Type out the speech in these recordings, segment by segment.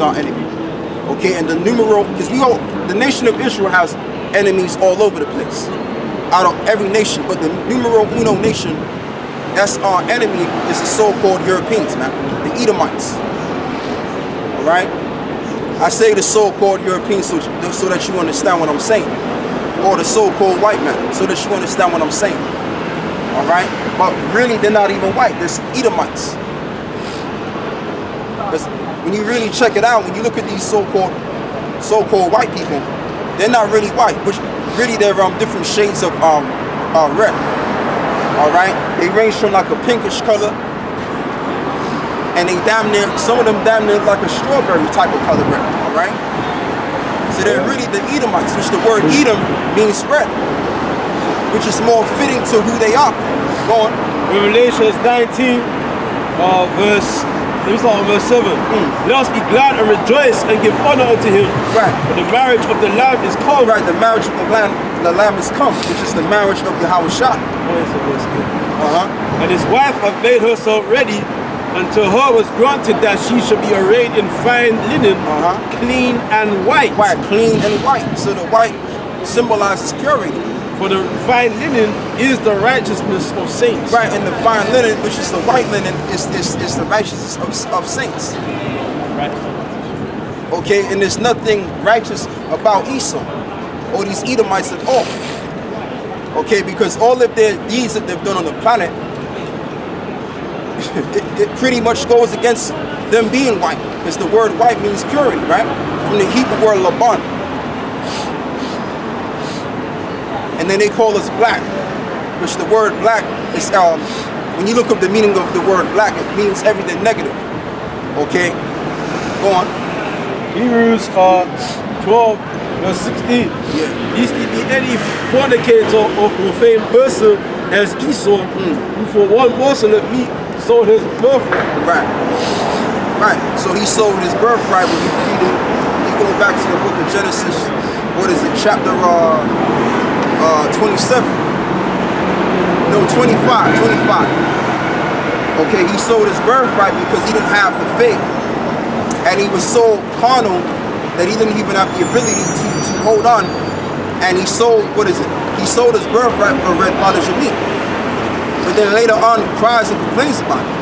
our enemy. Okay, and the numeral, because the nation of Israel has enemies all over the place, out of every nation, but the numero uno nation, that's our enemy, is the so-called Europeans, man, the Edomites. All right, I say the so-called Europeans so that you understand what I'm saying, or the so-called white man, so that you understand what I'm saying. All right, but really they're not even white. They're Edomites. Because when you really check it out, when you look at these so-called white people, they're not really white, but really they're different shades of red. All right, they range from like a pinkish color, and they some of them damn near like a strawberry type of color red. All right, so they're really the Edomites, which the word Edom means red, which is more fitting to who they are. Go on. Revelations 19, verse. Let me start with verse 7. Let us be glad and rejoice and give honor unto him. Right. For the marriage of the Lamb is come. Right, the marriage of the Lamb is come, which is the marriage of Yahweh Shah. And his wife hath made herself ready, and to her was granted that she should be arrayed in fine linen, clean and white. Right, clean and white. So the white symbolizes purity. For the fine linen is the righteousness of saints. Right, and the fine linen, which is the white linen, is the righteousness of saints. Right. Okay, and there's nothing righteous about Esau or these Edomites at all. Okay, because all of their deeds that they've done on the planet, it pretty much goes against them being white, because the word white means purity, right? From the Hebrew word Laban. And then they call us black, which the word black is, when you look up the meaning of the word black, it means everything negative. Okay, go on. Hebrews 12, verse 16. Yeah. Lest he be any fornicator or profane person as Esau, who for one morsel of meat sold his birthright. Right. Right. So he sold his birthright. When you read it, you go back to the book of Genesis. What is it? Chapter 27. No, 25. Okay, he sold his birthright because he didn't have the faith. And he was so carnal that he didn't even have the ability to hold on. And he sold, what is it? He sold his birthright for a red pottage of meat. But then later on, he cries and complains about it.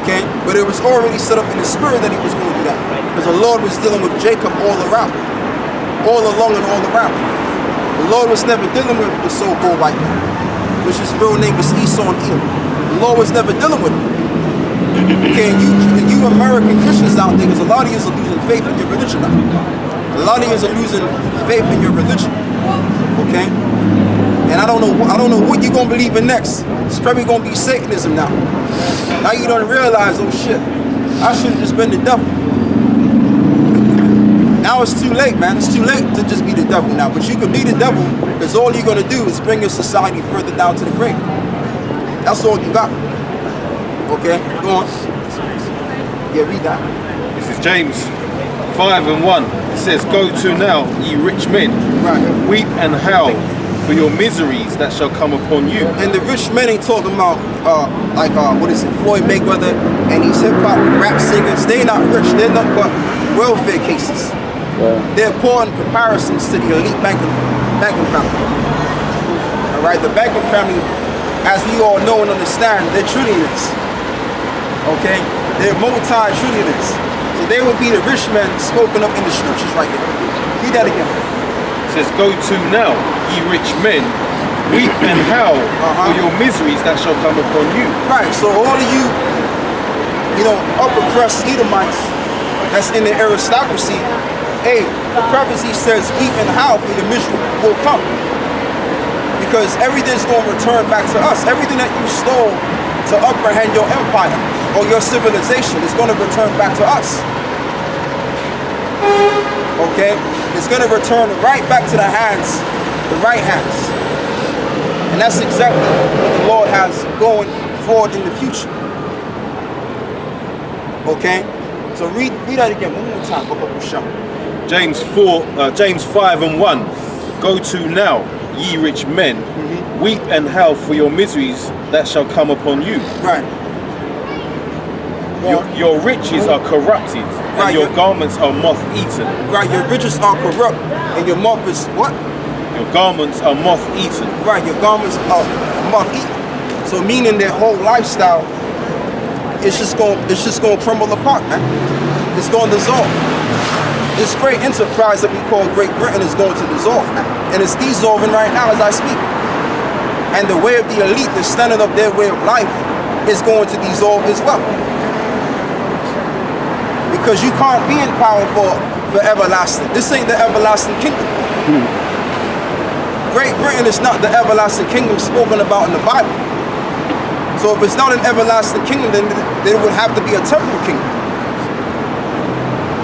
Okay? But it was already set up in the spirit that he was going to do that. Because the Lord was dealing with Jacob all around. All along and all around. The Lord was never dealing with the so-called white man, which his real name was Esau and Edom. The Lord was never dealing with him. Okay, and you American Christians out there, because a lot of you are losing faith in your religion now. A lot of you are losing faith in your religion. Okay? And I don't know what you're gonna believe in next. It's probably gonna be Satanism now. Now you don't realize, oh shit, I should have just been the devil. Now it's too late, man. It's too late to just be the devil now. But you can be the devil, because all you're gonna do is bring your society further down to the grave. That's all you got. Okay, go on. Yeah, read that. This is James 5:1. It says, "Go to now, ye rich men, weep and howl for your miseries that shall come upon you." And the rich men ain't talking about what is it, Floyd Mayweather and these hip hop rap singers. They're not rich. They're not but welfare cases. They're poor in comparisons to the elite banking family. All right, the banking family, as we all know and understand, they're trillionaires. Okay, they're multi-trillionaires. So they would be the rich men spoken up in the scriptures right here. Read that again. It says, "Go to now, ye rich men, weep and howl for your miseries that shall come upon you." Right, so all of you, upper crust Edomites that's in the aristocracy, hey, the prophecy says weep and howl for your misery will come. Because everything's going to return back to us. Everything that you stole to apprehend your empire or your civilization is going to return back to us. Okay? It's going to return right back to the right hands. And that's exactly what the Lord has going forward in the future. Okay? So read that again one more time. James 5:1. "Go to now, ye rich men, weep and howl for your miseries that shall come upon you." Right. Your riches are corrupted, Right, and your yeah. garments are moth-eaten. Right, your riches are corrupt, and your moth is what? Your garments are moth-eaten. Right, your garments are moth-eaten. So meaning their whole lifestyle it's just gonna crumble apart, man. It's gonna dissolve. This great enterprise that we call Great Britain is going to dissolve, man. And it's dissolving right now as I speak. And the way of the elite, the standard of their way of life, is going to dissolve as well. Because you can't be in power for everlasting. This ain't the everlasting kingdom. Great Britain is not the everlasting kingdom spoken about in the Bible. So if it's not an everlasting kingdom, then it would have to be a temporal kingdom.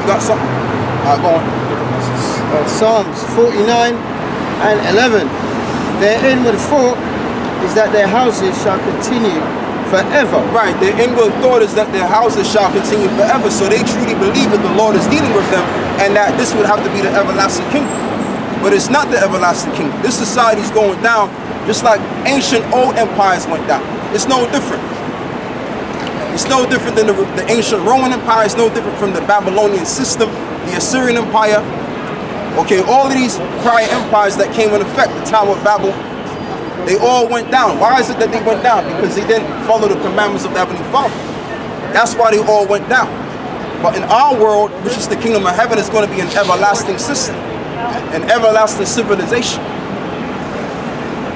You got something? Go on. Psalms 49 and 11. Their inward thought is that their houses shall continue forever. Right, their inward thought is that their houses shall continue forever. So they truly believe that the Lord is dealing with them and that this would have to be the everlasting kingdom. But it's not the everlasting kingdom. This society is going down just like ancient old empires went down. It's no different. It's no different than the ancient Roman Empire. It's no different from the Babylonian system, the Assyrian Empire. Okay, all of these prior empires that came in effect, the Tower of Babel, they all went down. Why is it that they went down? Because they didn't follow the commandments of the Heavenly Father. That's why they all went down. But in our world, which is the kingdom of heaven, it's going to be an everlasting system, an everlasting civilization.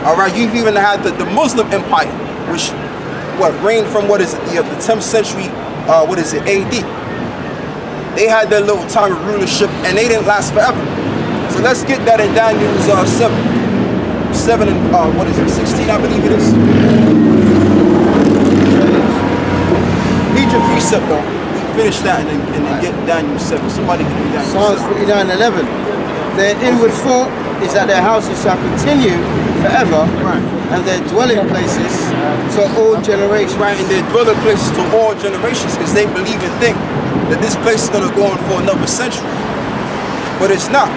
All right, you've even had the Muslim Empire, which reigned from the 10th century, AD. They had their little time of rulership, and they didn't last forever. So let's get that in Daniel's 7 and 16, I believe it is. Read your precept though. Finish that and then get Daniel 7. Somebody can do Daniel Psalms 7. 49 and 11. Their inward thought is that their houses shall continue forever, Right. and their dwelling places to all generations. Right, and their dwelling places to all generations, because they believe and think that this place is going to go on for another century. But it's not.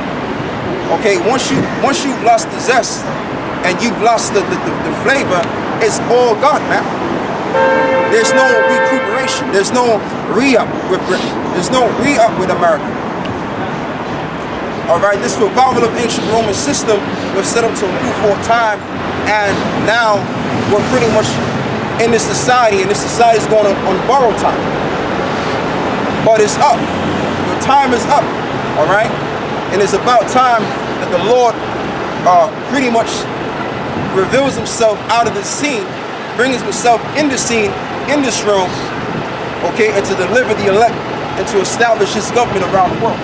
Okay, once you've lost the zest and you've lost the flavor, it's all gone, man. There's no recuperation. There's no re-up with Britain. There's no re-up with America. All right, this revival of ancient Roman system was set up to move for time, and now we're pretty much in this society, and this society is going on borrowed time. But it's up. The time is up. All right, and it's about time that the Lord pretty much reveals himself out of the scene, brings himself in the scene, in this realm, okay, and to deliver the elect and to establish his government around the world.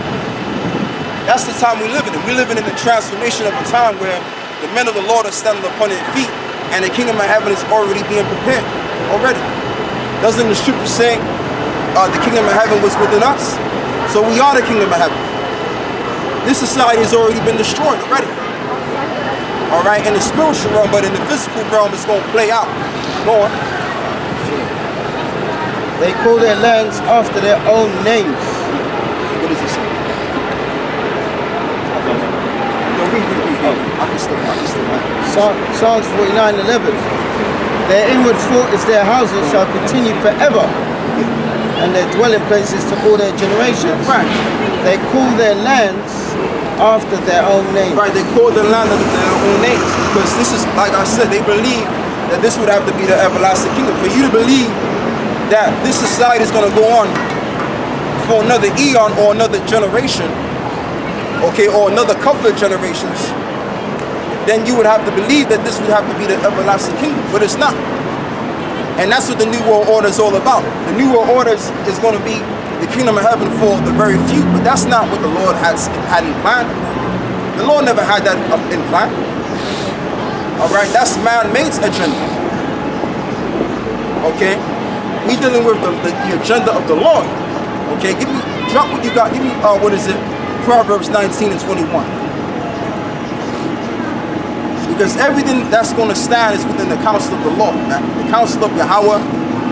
That's the time we live in. We're living in the transformation of a time where the men of the Lord are standing upon their feet and the kingdom of heaven is already being prepared, already. Doesn't the scripture say the kingdom of heaven was within us? So we are the kingdom of heaven. This society has already been destroyed already. All right, in the spiritual realm, but in the physical realm, it's going to play out. Go on. They call their lands after their own names. What does it say? No, read. I can still Psalms 49 and 11. Their inward thought is their houses shall continue forever, and their dwelling places to all their generations. Right. They call their lands after their own names. Right, they call the land under their own names. Because this is, like I said, they believe that this would have to be the everlasting kingdom. For you to believe that this society is going to go on for another eon or another generation, okay, or another couple of generations, then you would have to believe that this would have to be the everlasting kingdom. But it's not. And that's what the New World Order is all about. The New World Order is going to be the kingdom of heaven for the very few, but that's not what the Lord had in plan. The Lord never had that in plan. All right, that's man-made agenda. Okay, we dealing with the agenda of the Lord. Okay, drop what you got. Give me Proverbs 19 and 21. Because everything that's going to stand is within the counsel of the Lord, man. The counsel of Yahweh,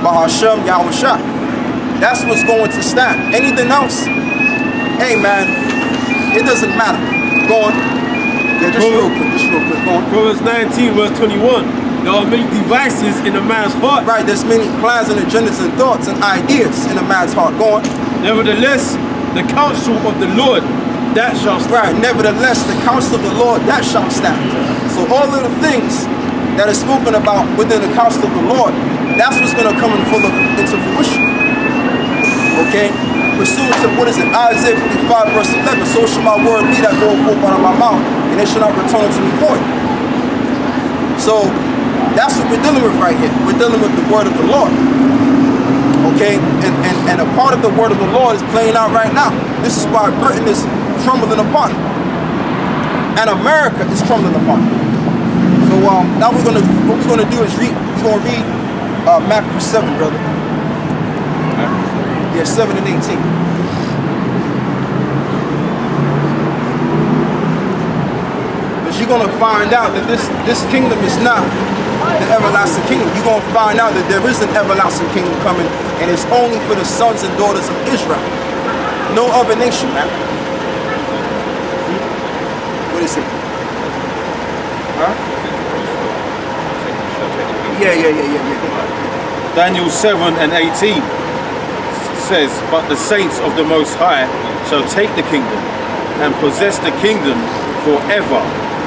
Bahashem, Yahweh Shah. That's what's going to stand. Anything else, hey man, it doesn't matter. Go on. Yeah, just real quick, go on. Proverbs 19 verse 21. There are many devices in a man's heart. Right, there's many plans and agendas and thoughts and ideas in a man's heart. Go on. Nevertheless, the counsel of the Lord, that shall stand. Right. Nevertheless, the counsel of the Lord, that shall stand. So all of the things that is spoken about within the counsel of the Lord, that's what's going to come into fruition. Okay? Pursuant to, Isaiah 55 verse 11, so shall my word be that go forth out of my mouth, and it shall not return unto me void. So that's what we're dealing with right here. We're dealing with the word of the Lord. Okay? And a part of the word of the Lord is playing out right now. This is why Britain is crumbling apart. And America is crumbling apart. So now what we're gonna do is read Matthew 7, brother. Yeah, 7 and 18. Because you're gonna find out that this kingdom is not the everlasting kingdom. You're gonna find out that there is an everlasting kingdom coming, and it's only for the sons and daughters of Israel. No other nation, man. What is it? Huh? Yeah. Daniel 7 and 18 says, but the saints of the Most High shall take the kingdom and possess the kingdom forever,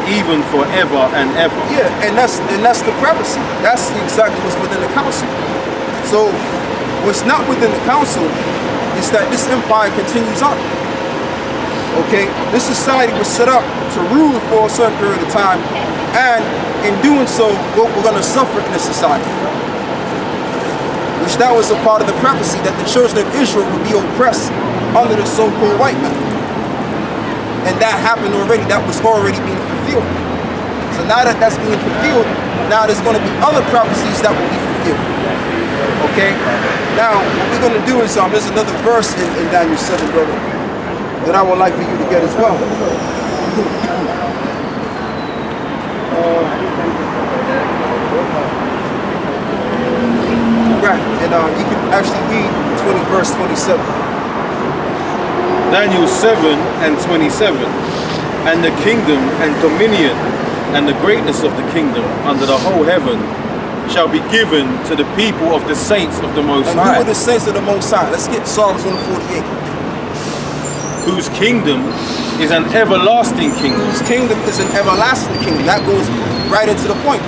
even forever and ever. Yeah, and that's the prophecy. That's exactly what's within the council. So what's not within the council is that this empire continues on. Okay, this society was set up to rule for a certain period of time, and in doing so, we're going to suffer in this society. Which that was a part of the prophecy that the children of Israel would be oppressed under the so-called white man. And that happened already. That was already being fulfilled. So now that that's being fulfilled, now there's going to be other prophecies that will be fulfilled. Okay? Now, what we're going to do is, there's another verse in Daniel 7, brother, that I would like for you to get as well. Right, and you can actually read verse 27. Daniel 7 and 27. And the kingdom and dominion and the greatness of the kingdom under the whole heaven shall be given to the people of the saints of the Most And High. who are the saints of the Most High? Let's get Psalms 148. Whose kingdom is an everlasting kingdom. Whose kingdom is an everlasting kingdom. That goes right into the point.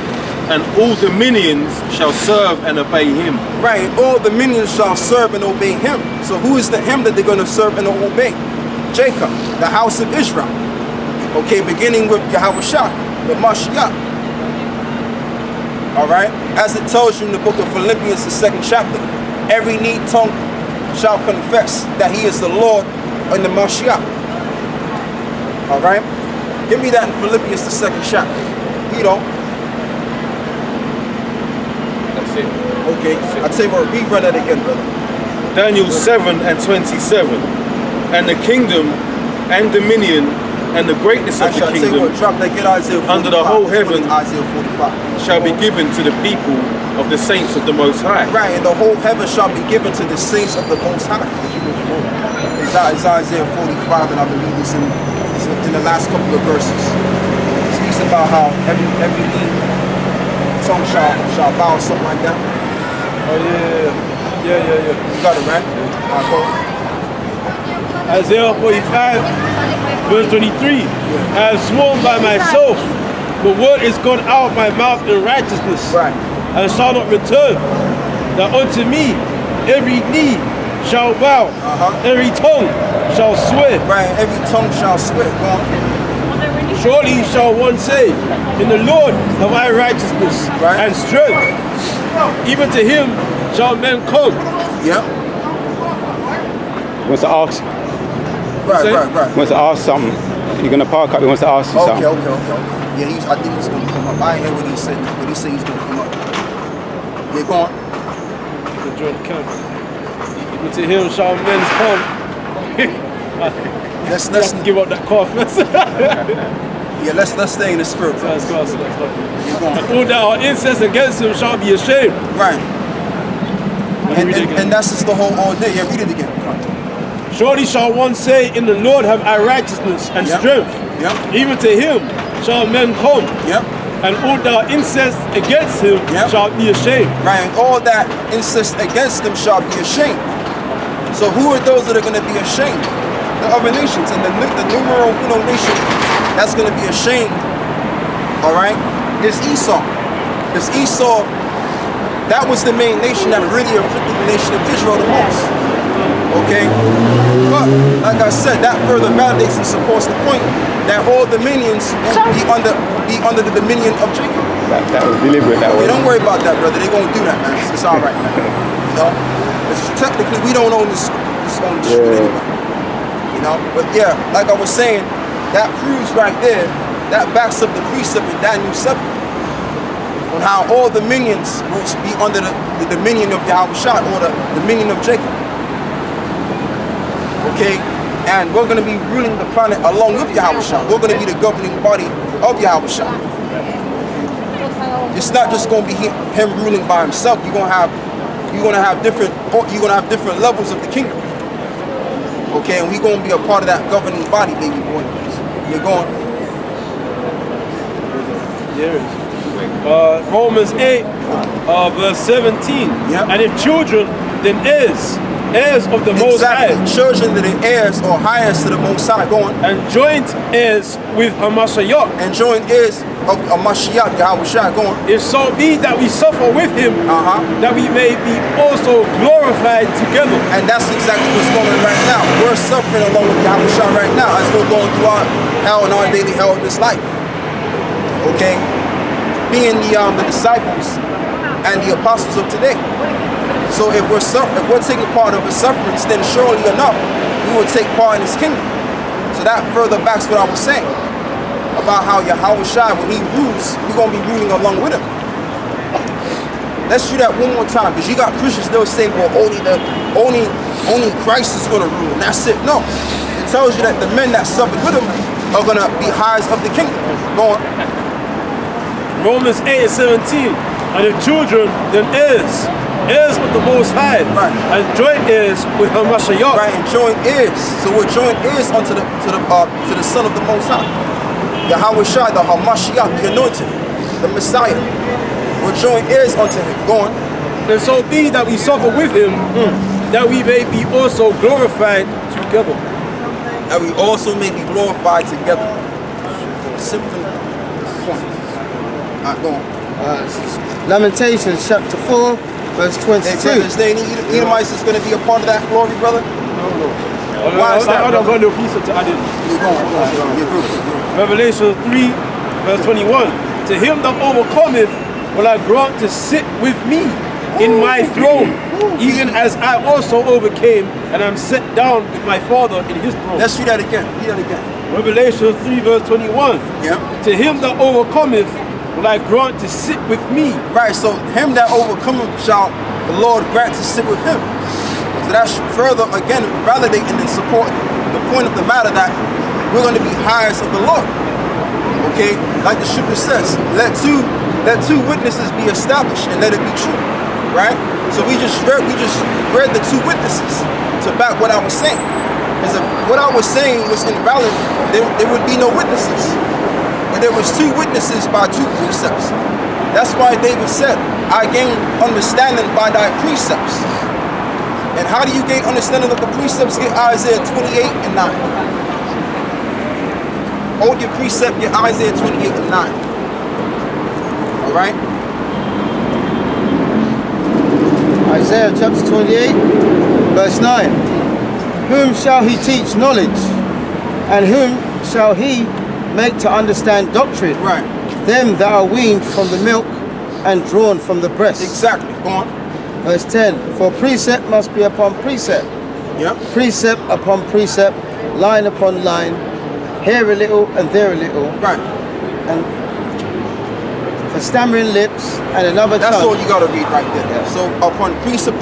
And all dominions shall serve and obey him. Right, all dominions shall serve and obey him. So who is the him that they're going to serve and obey? Jacob, the house of Israel. Okay, beginning with Yahushua, the Mashiach. All right, as it tells you in the book of Philippians, the 2nd chapter, every knee tongue shall confess that he is the Lord and the Mashiach. All right, give me that in Philippians, the 2nd chapter. You know. That's it. Okay, I tell you what, rerun that again, brother. Daniel 7 and 27. And the kingdom and dominion and the greatness of the Actually, I tell you kingdom what, drop that, get Isaiah 45. under the whole heaven Isaiah 45. shall be given to the people of the saints of the Most High. Right, and the whole heaven shall be given to the saints of the Most High. It's Isaiah 45, and I believe it's in the last couple of verses. It speaks about how every tongue shall bow, something like that. Oh yeah. You got it, right? All right, go. Isaiah 45, verse 23. I have sworn by myself, the word is gone out of my mouth in righteousness, Right. and shall not return. That unto me every knee shall bow, every tongue shall swear. Right, every tongue shall swear. Go on. Surely shall one say, in the Lord have I righteousness Right. and strength. Even to him shall men come. Yep. Wants to ask. Right. Wants to ask something. You're gonna park up. He wants to ask you something. Okay. Yeah, I think he's gonna come up. I ain't hear what he said, but he said he's gonna come up. Yeah, go on. The joint camp. Even to him shall men come. Let's Give up that cough. let's stay in the spirit. Bro. Let's go. You're going. And all that are incest against him shall be ashamed. Right. Let me read it again. And that's just the whole all day. Yeah, read it again. Surely shall one say, in the Lord have I righteousness and Yep. strength. Yep. Even to him shall men come. Yep. And all that are incest against him Yep. shall be ashamed. Right. And all that insist against them shall be ashamed. So who are those that are going to be ashamed? the other nations, and the numero uno nation that's going to be ashamed, all right, is Esau. Because Esau, that was the main nation that really afflicted the nation of Israel the most. Okay? But, like I said, that further validates and supports the point that all dominions will be under the dominion of Jacob. That was deliberate, that Okay, was. don't worry about that, brother. They're going to do that, man. It's all right, man. You know? It's technically, we don't own this on the street anyway. You know? But yeah, like I was saying, that proves right there, that backs up the precept in Daniel 7 on how all dominions will be under the dominion of Yahushua, or the dominion of Jacob. Okay? And we're going to be ruling the planet along with Yahushua. We're going to be the governing body of Yahushua. It's not just going to be him ruling by himself. You're going to have different levels of the kingdom. Okay, and we're going to be a part of that governing body, baby boy. You're going. Romans 8, verse 17. Yep. And if children, then heirs of the Most High, Children that are heirs or heirs to the Most High. Go on. and joint heirs with Hamashiach, And joint heirs of Mashiach, Yahushua. Go on. if so be that we suffer with him, that we may be also glorified together. And that's exactly what's going on right now. We're suffering along with Yahushua right now as we're going through our hell and our daily hell in this life. Okay? Being the disciples and the apostles of today. So if we're taking part of his sufferings, then surely enough, we will take part in his kingdom. So that further backs what I was saying about how Yahushua, when he rules, we're going to be ruling along with him. Let's do that one more time, because you got Christians, they'll say, well, only Christ is going to rule, and that's it. No. It tells you that the men that suffered with him are going to be heirs of the kingdom. Go on. Romans 8 and 17. And if children, then heirs of the Most High, Right. and joint heirs with Hamashiach. Right, and joint heirs. So we're joint heirs unto the Son of the Most High. Yahushua, the Hamashiach, the Anointed, the Messiah. We're joint heirs unto him. Go on. And so be that we suffer with him, that we may be also glorified together. And we also may be glorified together. Simple point. Alright, go on. Lamentations chapter 4, verse Hey, brother, 22. is there any Edomites that's going to be a part of that glory, brother? Why is that, I don't brother? got no piece to add in. You're going. You're good. Revelation 3, verse 21. To him that overcometh will I grant to sit with me in my throne, even as I also overcame and am set down with my Father in his throne. Let's read that again. Read that again. Revelation 3, verse 21. Yeah. To him that overcometh will I grant to sit with me. Right, so him that overcometh shall the Lord grant to sit with him. So that's further, again, validating and supporting the point of the matter that we're going to be heirs of the Lord. Okay? Like the scripture says, let two witnesses be established and let it be true. Right? So we just read the two witnesses to back what I was saying. Because if what I was saying was invalid, there would be no witnesses. But there was two witnesses by two precepts. That's why David said, I gain understanding by thy precepts. And how do you gain understanding of the precepts? Get Isaiah 28 and 9. Hold your precept, get Isaiah 28 and 9. Alright? Isaiah chapter 28, verse 9. Whom shall he teach knowledge? And whom shall he make to understand doctrine? Right. Them that are weaned from the milk and drawn from the breast. Exactly. Go on. Verse 10. For precept must be upon precept, Yep. precept upon precept, line upon line, here a little and there a little, Right. and for stammering lips and another That's tongue. all you gotta read right there. Yeah. So upon precept,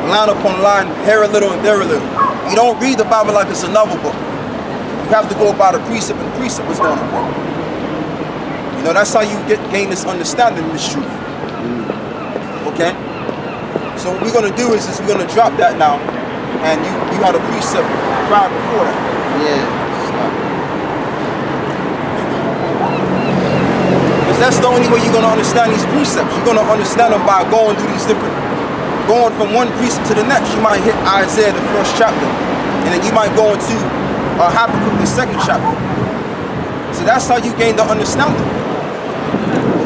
line upon line, here a little and there a little. You don't read the Bible like it's a novel book. You have to go by the precept and precept what's going on. You know, that's how you gain this understanding, this truth. Okay? So what we're gonna do is we're gonna drop that now, and you had a precept prior before that. Yeah. Because that's the only way you're gonna understand these precepts. You're gonna understand them by going through these different, going from one precept to the next. You might hit Isaiah, the first chapter, And then you might go into Habakkuk, the 2nd chapter. So that's how you gain the understanding.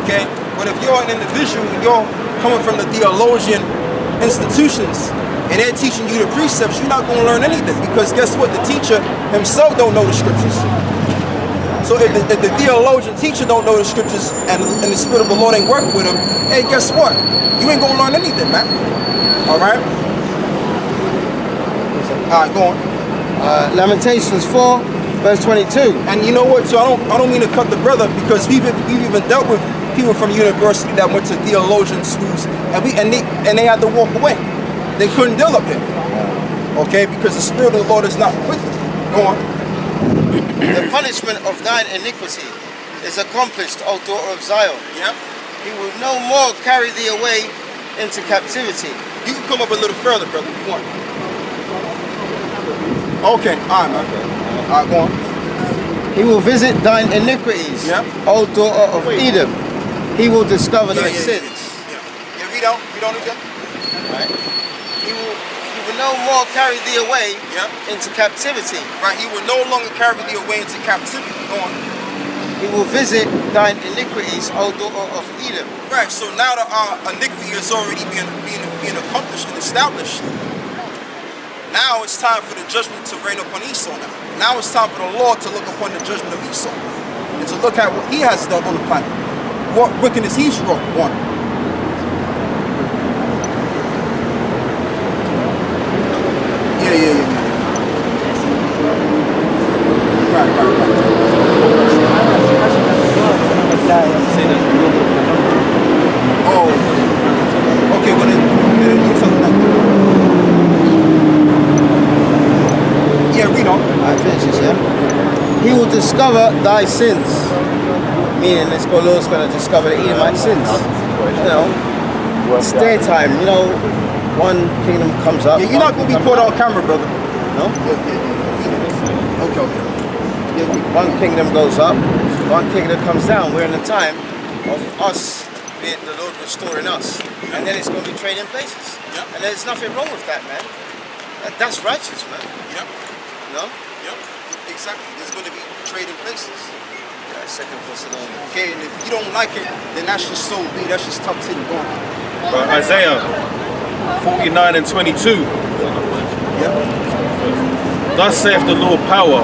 Okay? But if you're an individual and you're coming from the theologian institutions and they're teaching you the precepts, you're not going to learn anything, because guess what? The teacher himself don't know the scriptures. So if the theologian teacher don't know the scriptures and the Spirit of the Lord ain't working with him, hey, guess what? You ain't going to learn anything, man. All right? All right, go on. Lamentations 4, verse 22. And you know what? So I don't mean to cut the brother, because we've even dealt with people from university that went to theologian schools, and they had to walk away. They couldn't deal up here. Okay, because the Spirit of the Lord is not with them. Go on. The punishment of thine iniquity is accomplished, O daughter of Zion. Yeah. He will no more carry thee away into captivity. You can come up a little further, brother, if you want. Okay, all right, man. All right, go on. He will visit thine iniquities, Yeah. O daughter of Edom. He will discover thy sins. Yeah, read on again. Right? He will no more carry thee away into captivity. Right, he will no longer carry thee away into captivity. Go on. He will visit thine iniquities, O daughter of Edom. Right, so now the iniquity is already being accomplished and established. Now it's time for the judgment to reign upon Esau now. Now it's time for the Lord to look upon the judgment of Esau and to look at what he has done on the planet. What wickedness he's wrought. One. Yeah. Right. Oh. Okay, well then you tell them that. Yeah, read on. I finishes, yeah? He will discover thy sins. Meaning the Lord's going to discover the Edomite sins. You know, it's their time. You know, one kingdom comes up. Yeah, you're not going to be caught on camera, brother. No? Yeah. Okay. Yeah, one kingdom goes up, one kingdom comes down. We're in the time of us, being the Lord restoring us. And then it's going to be trading places. Yeah. And there's nothing wrong with that, man. That's righteous, man. Yep. No? Yep. Exactly. There's going to be trading places. Yeah, second Thessalonians. Okay, and if you don't like it, then that's just so be. That's just tough to go on. Right, Isaiah 49 and 22. Yep. Thus saith the Lord power,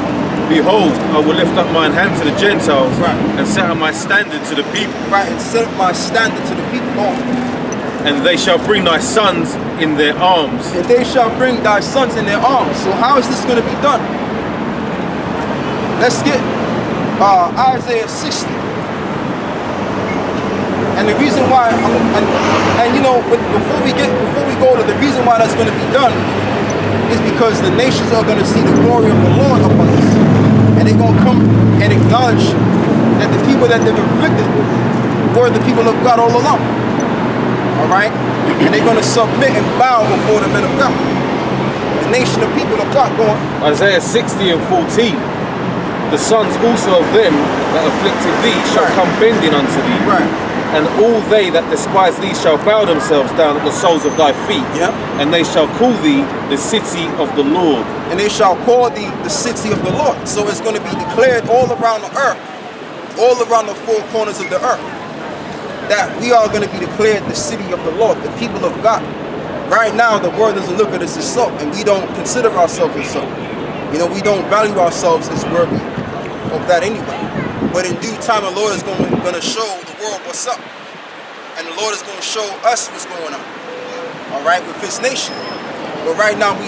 behold, I will lift up mine hand to the Gentiles, and set up my standard to the people. Right, and set up my standard to the people. Go on. And they shall bring thy sons in their arms. And they shall bring thy sons in their arms. So how is this going to be done? Let's get Isaiah 60. And the reason why, and you know, before we go to the reason why that's going to be done, is because the nations are going to see the glory of the Lord upon us, and they're going to come and acknowledge that the people that they've afflicted were the people of God all along. All right, and they're going to submit and bow before the men of God, the nation of people of God. Going Isaiah 60 and 14. The sons also of them that afflicted thee shall come bending unto thee. Right. And all they that despise thee shall bow themselves down at the soles of thy feet. Yep. And they shall call thee the city of the Lord. And they shall call thee the city of the Lord. So it's going to be declared all around the earth, all around the four corners of the earth, that we are going to be declared the city of the Lord, the people of God. Right now, the world doesn't look at us as so, and we don't consider ourselves as so. You know, we don't value ourselves as worthy of that anyway. But in due time, the Lord is going to show the world what's up. And the Lord is going to show us what's going on. All right, with his nation. But right now, we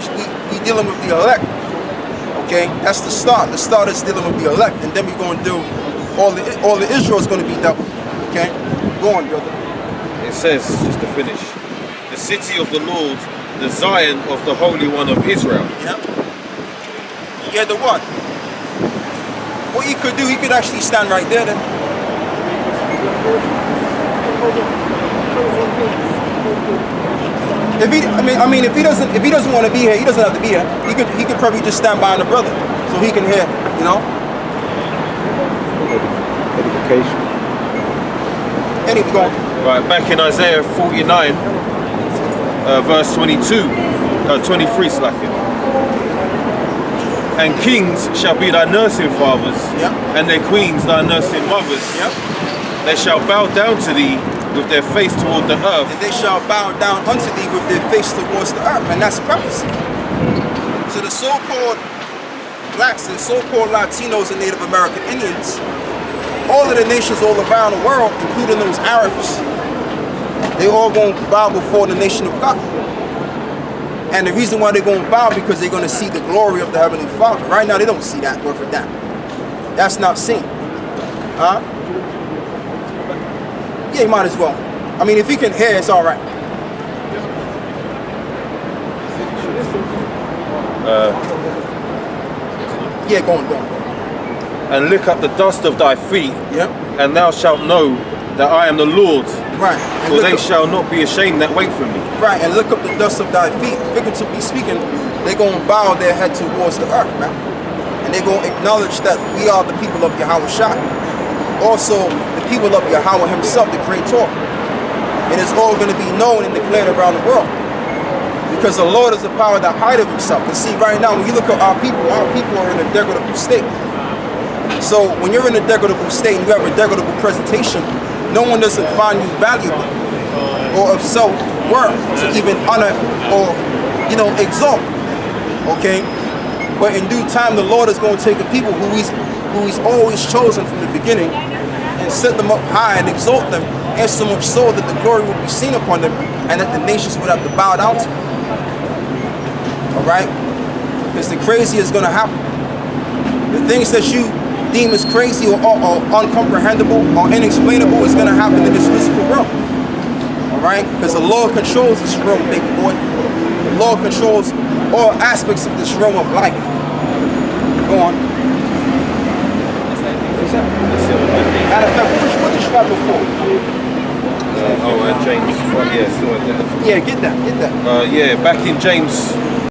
dealing with the elect. Okay, that's the start. The start is dealing with the elect. And then we're going to do, all the Israel is going to be dealt with. Okay, go on, brother. It says, just to finish, the city of the Lord, the Zion of the Holy One of Israel. Yeah. Yeah, the what? What he could do, he could actually stand right there then. If he doesn't want to be here, he doesn't have to be here. He could probably just stand behind the brother so he can hear, you know? Edification. Anyway, go on. Right, back in Isaiah 49, verse 23 slacking. And kings shall be thy nursing fathers, Yep. and their queens thy nursing mothers. Yep. They shall bow down to thee with their face toward the earth. And they shall bow down unto thee with their face towards the earth. And that's prophecy. So the so-called blacks and so-called Latinos and Native American Indians, all of the nations all around the world, including those Arabs, they all going to bow before the nation of God. And the reason why they're going to bow, because they're going to see the glory of the Heavenly Father. Right now, they don't see that worth a damn. That's not seen. Huh? Yeah, you might as well. I mean, if you can hear, it's all right. Yeah, go on. And lick up the dust of thy feet, Yep. and thou shalt know that I am the Lord. Right. And For look they up- shall not be ashamed that wait for me. Right, and look up the dust of thy feet. Figuratively speaking, they're going to bow their head towards the earth, man. And they're going to acknowledge that we are the people of Yahweh Shai. Also, the people of Yahweh himself, the Creator. It is all going to be known and declared around the world. Because the Lord is the power that hideth himself. And see, right now, when you look at our people are in a degradable state. So when you're in a degradable state and you have a degradable presentation, no one doesn't find you valuable or of self-worth to even honor or, exalt. Okay? But in due time, the Lord is going to take a people who he's always chosen from the beginning and set them up high and exalt them, and so much so that the glory will be seen upon them and that the nations would have to bow down to. All right? Because the crazy is going to happen. The things that you deem as crazy or uncomprehendable or inexplainable is going to happen in this physical realm. All right? Because the Lord controls this realm, baby boy. The Lord controls all aspects of this realm of life. Go on. Matter of fact, what did you have before? James. Yeah, Yeah, get that. back in James